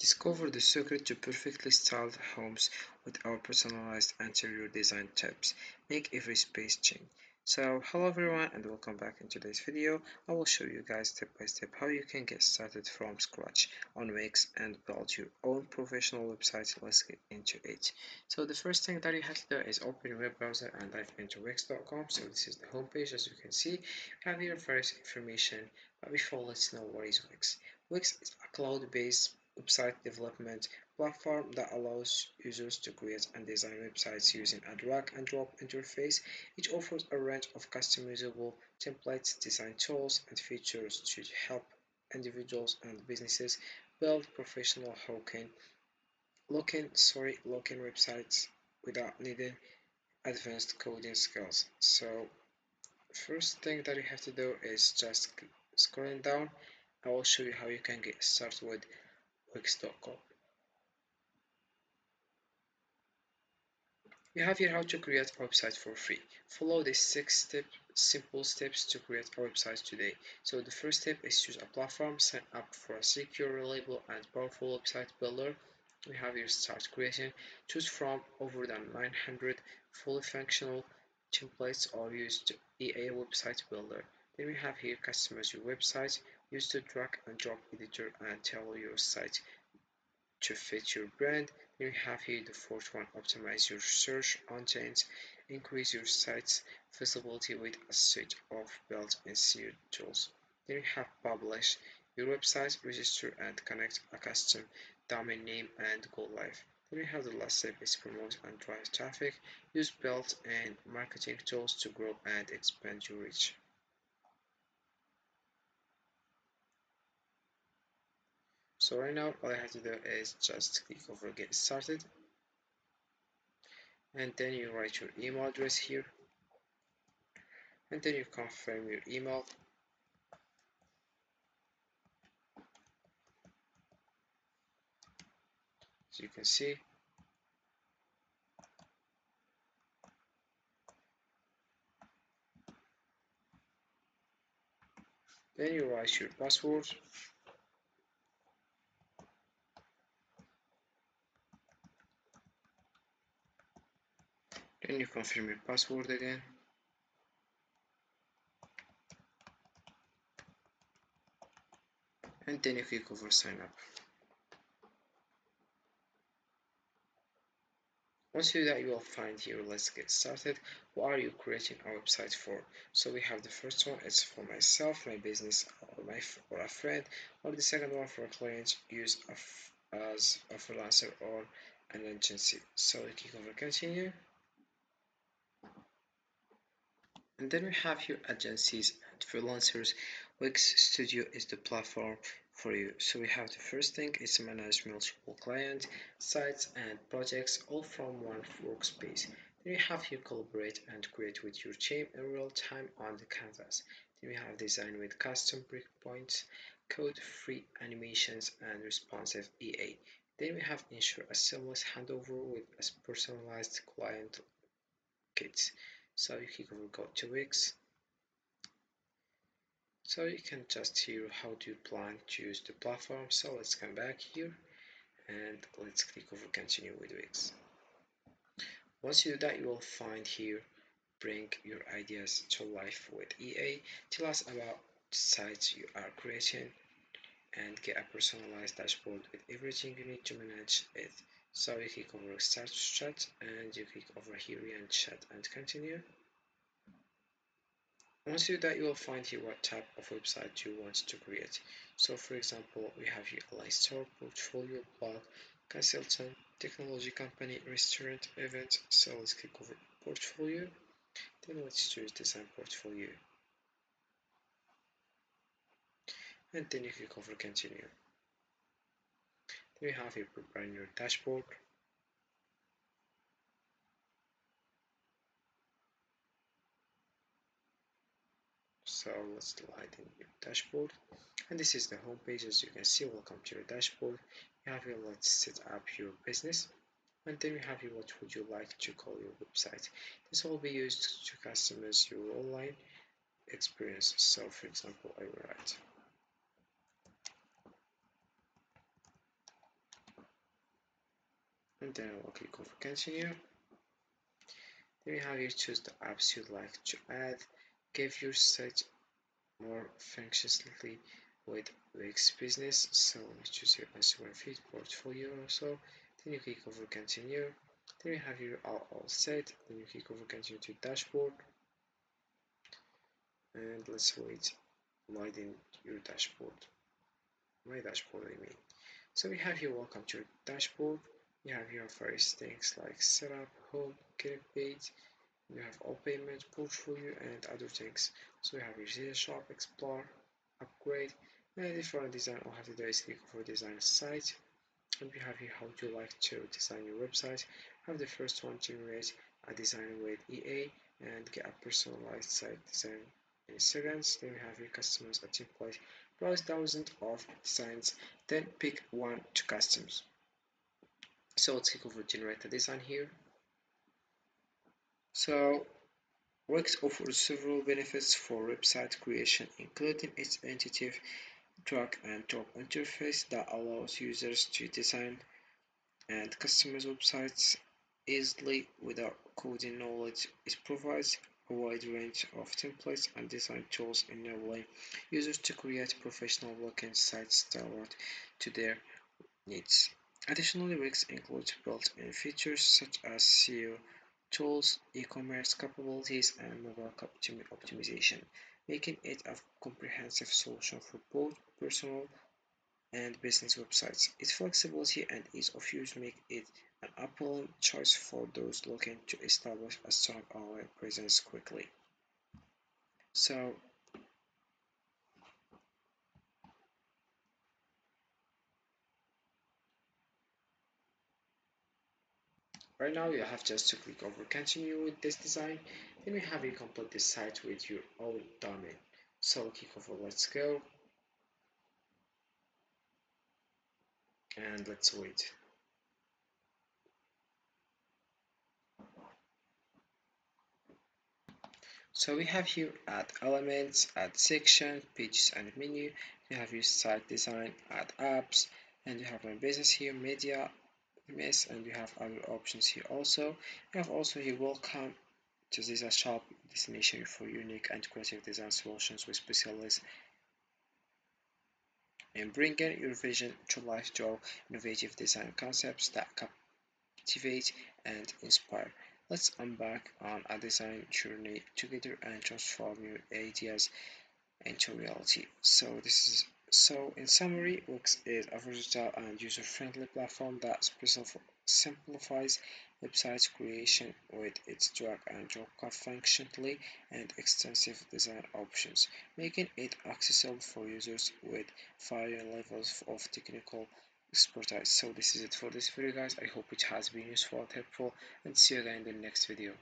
Discover the secret to perfectly styled homes with our personalized interior design tips. Make every space change. So hello everyone and welcome back in today's video. I will show you guys step by step how you can get started from scratch on Wix and build your own professional website. Let's get into it. So the first thing that you have to do is open your web browser and dive into wix.com. So this is the homepage. As you can see, you have here various information, but before let's know what is Wix. Wix is a cloud-based website development platform that allows users to create and design websites using a drag and drop interface. It offers a range of customizable templates, design tools, and features to help individuals and businesses build professional looking websites without needing advanced coding skills. So first thing that you have to do is just scrolling down. I will show you how you can get started with Wix.com. You have here how to create a website for free. Follow these 6 simple steps to create a website today. So the first step is choose a platform, sign up for a secure, reliable and powerful website builder. We have here start creating. Choose from over than 900 fully functional templates or use the EA website builder. Then we have here customize your website. Use the drag and drop editor and tailor your site to fit your brand. Then we have here the fourth one, optimize your search engines, increase your site's visibility with a suite of built-in SEO tools. Then we have publish your website, register and connect a custom domain name and go live. Then we have the last step is promote and drive traffic, use built-in marketing tools to grow and expand your reach. So right now all I have to do is just click over get started, and then you write your email address here, and then you confirm your email, as you can see. Then you write your password, then you confirm your password again, and then you click over sign up. Once you do that, you will find here, let's get started. What are you creating a website for? So we have the first one, it's for myself, my business, or a friend, or the second one for a client use as a freelancer or an agency. So we click over continue, and then we have here agencies and freelancers. Wix Studio is the platform for you. So we have the first thing is to manage multiple client sites and projects all from one workspace. Then we have here collaborate and create with your team in real time on the canvas. Then we have design with custom breakpoints, code free animations and responsive EA. Then we have ensure a seamless handover with a personalized client kits. So you click over go to Wix. So you can just hear how do you plan to use the platform. So let's come back here and let's click over continue with Wix. Once you do that, you will find here bring your ideas to life with EA. Tell us about sites you are creating and get a personalized dashboard with everything you need to manage it. So you click over start chat and you click over here and chat and continue. Once you do that, you will find here what type of website you want to create. So for example, we have here a store, portfolio, blog, consultant, technology company, restaurant, event. So let's click over portfolio. Then let's choose design portfolio. And then you click over continue. Then we have here preparing your dashboard. So let's light in your dashboard. And this is the home page. As you can see, welcome to your dashboard. You have here, let's set up your business. And then we have here, what would you like to call your website? This will be used to customize your online experience. So for example, I will write and then we'll click over continue. Then you have here choose the apps you'd like to add, give your site more functionality with Wix Business. So let's choose your Instagram feed, portfolio or so. Then you click over continue. Then you have your all set. Then you click over continue to dashboard. And let's wait loading your dashboard. My dashboard, I mean. So we have here welcome to your dashboard. You have here various things like setup, home, get page. You have all payment, portfolio, and other things. So we have your Zeta shop, explore, upgrade, and if you want to design, all you have to do is click over design site. And we have here how you like to design your website. Have the first one generate a design with EA and get a personalized site design in seconds. Then we have your customize a template, browse thousands of designs, then pick one to customize. So let's click over generate a design here. So Wix offers several benefits for website creation, including its intuitive drag and drop interface that allows users to design and customize websites easily without coding knowledge. It provides a wide range of templates and design tools, enabling users to create professional looking sites tailored to their needs. Additionally, Wix includes built-in features such as SEO tools, e-commerce capabilities, and mobile optimization, making it a comprehensive solution for both personal and business websites. Its flexibility and ease of use make it an appealing choice for those looking to establish a strong online presence quickly. So right now you have just to click over continue with this design, then you have you complete this site with your own domain. So click over let's go and let's wait. So we have here add elements, add section, pages and menu. You have your site design, add apps, and you have my business here, media, miss, and you have other options here also. You have also here welcome to this shop destination for unique and creative design solutions with specialists in bringing your vision to life through innovative design concepts that captivate and inspire. Let's embark on a design journey together and transform your ideas into reality. So in summary, Wix is a versatile and user-friendly platform that simplifies website creation with its drag and drop functionality and extensive design options, making it accessible for users with varying levels of technical expertise. So this is it for this video guys. I hope it has been useful and helpful, and see you again in the next video.